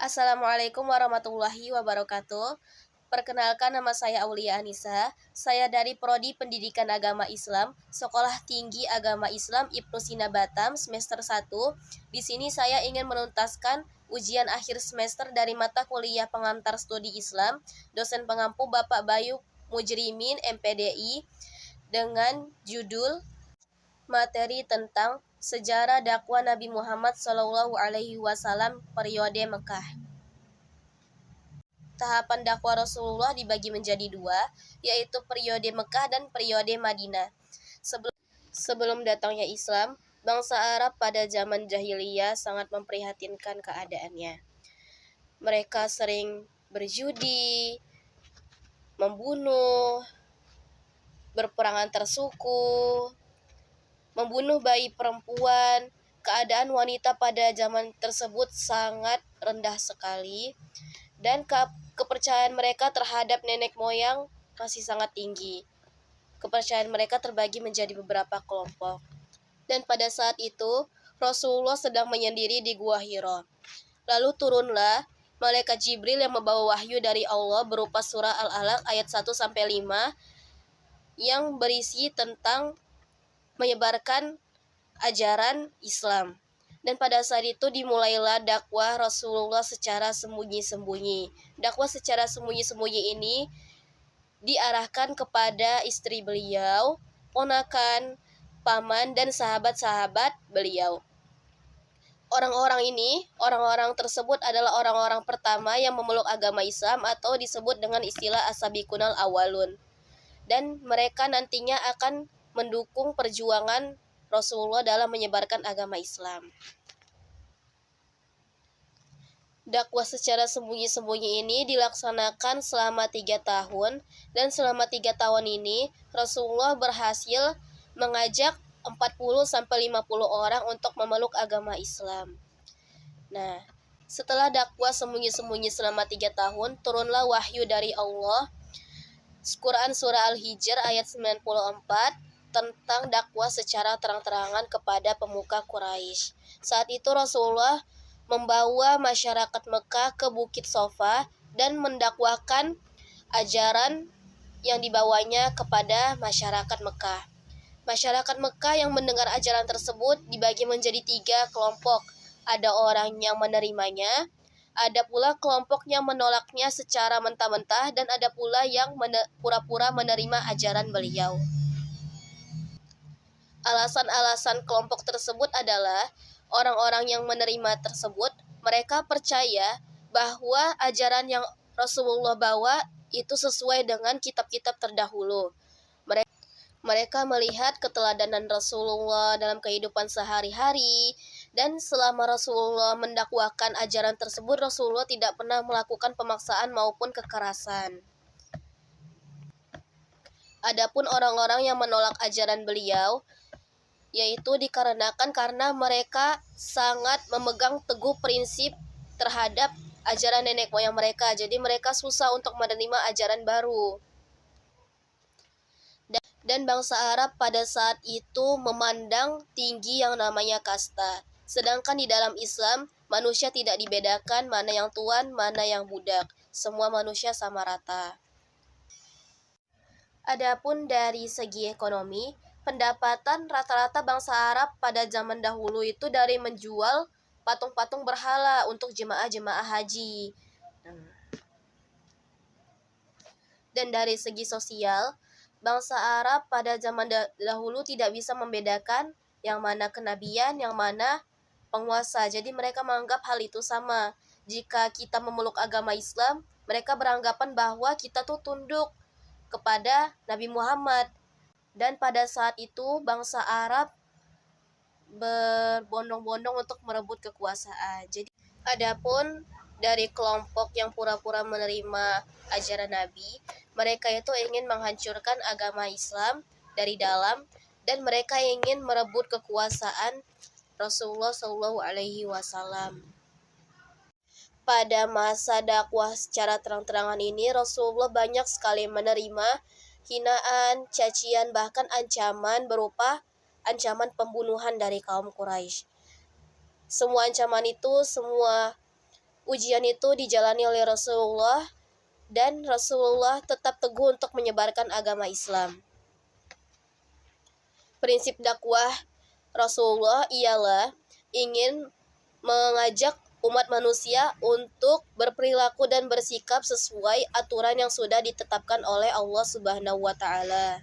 Assalamualaikum warahmatullahi wabarakatuh. Perkenalkan, nama saya Aulia Anissa. Saya dari Prodi Pendidikan Agama Islam, Sekolah Tinggi Agama Islam Ibnu Sina Batam, semester 1. Di sini saya ingin menuntaskan ujian akhir semester dari mata kuliah pengantar studi Islam, dosen pengampu Bapak Bayu Mujrimin MPDI, dengan judul materi tentang sejarah dakwah Nabi Muhammad SAW periode Mekah. Tahapan dakwah Rasulullah dibagi menjadi dua, yaitu periode Mekah dan periode Madinah. Sebelum datangnya Islam, bangsa Arab pada zaman jahiliyah sangat memprihatinkan keadaannya. Mereka sering berjudi, membunuh, berperang antar suku, membunuh bayi perempuan. Keadaan wanita pada zaman tersebut sangat rendah sekali, dan kepercayaan mereka terhadap nenek moyang masih sangat tinggi. Kepercayaan mereka terbagi menjadi beberapa kelompok. Dan pada saat itu, Rasulullah sedang menyendiri di Gua Hira. Lalu turunlah malaikat Jibril yang membawa wahyu dari Allah berupa surah Al-Alaq ayat 1-5 yang berisi tentang menyebarkan ajaran Islam. Dan pada saat itu dimulailah dakwah Rasulullah secara sembunyi-sembunyi. Dakwah secara sembunyi-sembunyi ini diarahkan kepada istri beliau, ponakan, paman, dan sahabat-sahabat beliau. Orang-orang tersebut adalah orang-orang pertama yang memeluk agama Islam atau disebut dengan istilah as-sabiqunal awwalun. Dan mereka nantinya akan mendukung perjuangan Rasulullah dalam menyebarkan agama Islam. Dakwah secara sembunyi-sembunyi ini dilaksanakan selama 3 tahun, dan selama 3 tahun ini Rasulullah berhasil mengajak 40-50 orang untuk memeluk agama Islam. Nah, setelah dakwah sembunyi-sembunyi selama 3 tahun, turunlah wahyu dari Allah, Quran Surah Al-Hijr ayat 94, tentang dakwah secara terang-terangan kepada pemuka Quraisy. Saat itu Rasulullah membawa masyarakat Mekah ke Bukit Sofa dan mendakwakan ajaran yang dibawanya kepada masyarakat Mekah. Masyarakat Mekah yang mendengar ajaran tersebut dibagi menjadi 3 kelompok. Ada orang yang menerimanya, ada pula kelompok yang menolaknya secara mentah-mentah, dan ada pula yang pura-pura menerima ajaran beliau. Alasan-alasan kelompok tersebut adalah orang-orang yang menerima tersebut, mereka percaya bahwa ajaran yang Rasulullah bawa itu sesuai dengan kitab-kitab terdahulu. Mereka melihat keteladanan Rasulullah dalam kehidupan sehari-hari, dan selama Rasulullah mendakwakan ajaran tersebut, Rasulullah tidak pernah melakukan pemaksaan maupun kekerasan. Adapun orang-orang yang menolak ajaran beliau, yaitu dikarenakan karena mereka sangat memegang teguh prinsip terhadap ajaran nenek moyang mereka. Jadi mereka susah untuk menerima ajaran baru. Dan bangsa Arab pada saat itu memandang tinggi yang namanya kasta. Sedangkan di dalam Islam, manusia tidak dibedakan mana yang tuan, mana yang budak. Semua manusia sama rata. Adapun dari segi ekonomi, pendapatan rata-rata bangsa Arab pada zaman dahulu itu dari menjual patung-patung berhala untuk jemaah-jemaah haji. Dan dari segi sosial, bangsa Arab pada zaman dahulu tidak bisa membedakan yang mana kenabian, yang mana penguasa. Jadi mereka menganggap hal itu sama. Jika kita memeluk agama Islam, mereka beranggapan bahwa kita tuh tunduk kepada Nabi Muhammad. Dan pada saat itu bangsa Arab berbondong-bondong untuk merebut kekuasaan. Jadi adapun dari kelompok yang pura-pura menerima ajaran Nabi, mereka itu ingin menghancurkan agama Islam dari dalam, dan mereka ingin merebut kekuasaan Rasulullah SAW. Pada masa dakwah secara terang-terangan ini, Rasulullah banyak sekali menerima hinaan, cacian, bahkan ancaman berupa ancaman pembunuhan dari kaum Quraisy. Semua ancaman itu semua Ujian itu dijalani oleh Rasulullah, dan Rasulullah tetap teguh untuk menyebarkan agama Islam. Prinsip dakwah Rasulullah ialah ingin mengajak umat manusia untuk berperilaku dan bersikap sesuai aturan yang sudah ditetapkan oleh Allah Subhanahu wa taala.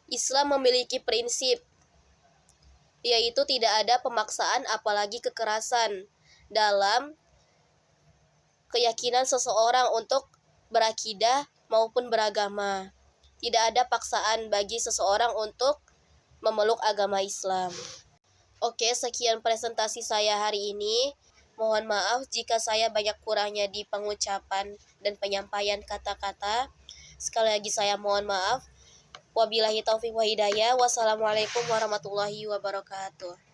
Islam memiliki prinsip, yaitu tidak ada pemaksaan apalagi kekerasan dalam keyakinan seseorang untuk berakidah maupun beragama. Tidak ada paksaan bagi seseorang untuk memeluk agama Islam. Oke, sekian presentasi saya hari ini. Mohon maaf jika saya banyak kurangnya di pengucapan dan penyampaian kata-kata. Sekali lagi saya mohon maaf. Wabillahi taufiq wa hidayah. Wassalamualaikum warahmatullahi wabarakatuh.